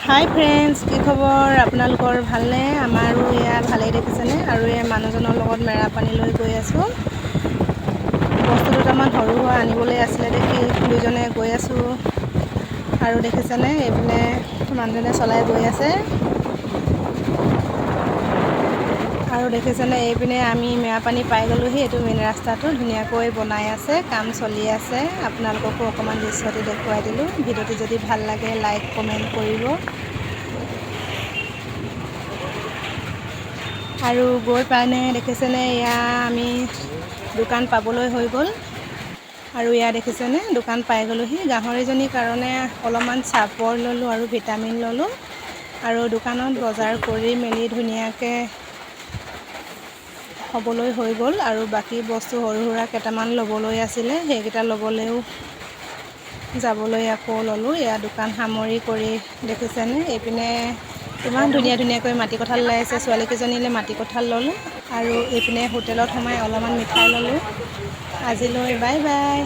হাই friends, কি খবৰ? আপোনালোকৰ ভালনে? আমাৰো এয়া ভালেই দেখিছেনে। আৰু এই মানুহজনৰ লগত মেৰাপানী লৈ গৈ আছোঁ। বস্তু দুটামান সৰু সুৰা আনিবলৈ আছিলে দেখি দুইজনে গৈ আছোঁ। আৰু দেখিছেনে এইপিনে মানুহজনে চলাই গৈ আছে। আৰু দেখিছেনে এইপিনে আমি মেৰাপানী পাই গ'লোহি। এইটো মেইন ৰাস্তাটো ধুনীয়াকৈ বনাই আছে, কাম চলি আছে। আপোনালোককো অকণমান দৃশ্যটো দেখুৱাই দিলোঁ। ভিডিঅ'টো যদি ভাল লাগে লাইক কমেণ্ট কৰিব। আৰু গৈ পাইনে দেখিছেনে এয়া আমি দোকান পাবলৈ হৈ গ'ল। আৰু এয়া দেখিছেনে দোকান পাই গ'লোহি। গাহৰিজনীৰ কাৰণে অলপমান চাপৰ ল'লোঁ আৰু ভিটামিন ল'লোঁ। আৰু দোকানত বজাৰ কৰি মেলি ধুনীয়াকৈ হ'বলৈ হৈ গ'ল। আৰু বাকী বস্তু সৰু সুৰা কেইটামান ল'বলৈ আছিলে, সেইকেইটা ল'বলৈও যাবলৈ আকৌ ল'লোঁ। এয়া দোকান সামৰি কৰি দেখিছেনে এইপিনে ইমান ধুনীয়াকৈ মাটি কঁঠাল ওলাই আছে। ছোৱালীকেইজনীলৈ মাটি কঁঠাল ল'লোঁ। আৰু এইপিনে হোটেলত সোমাই অলপমান মিঠাই ল'লোঁ। আজিলৈ বাই বাই।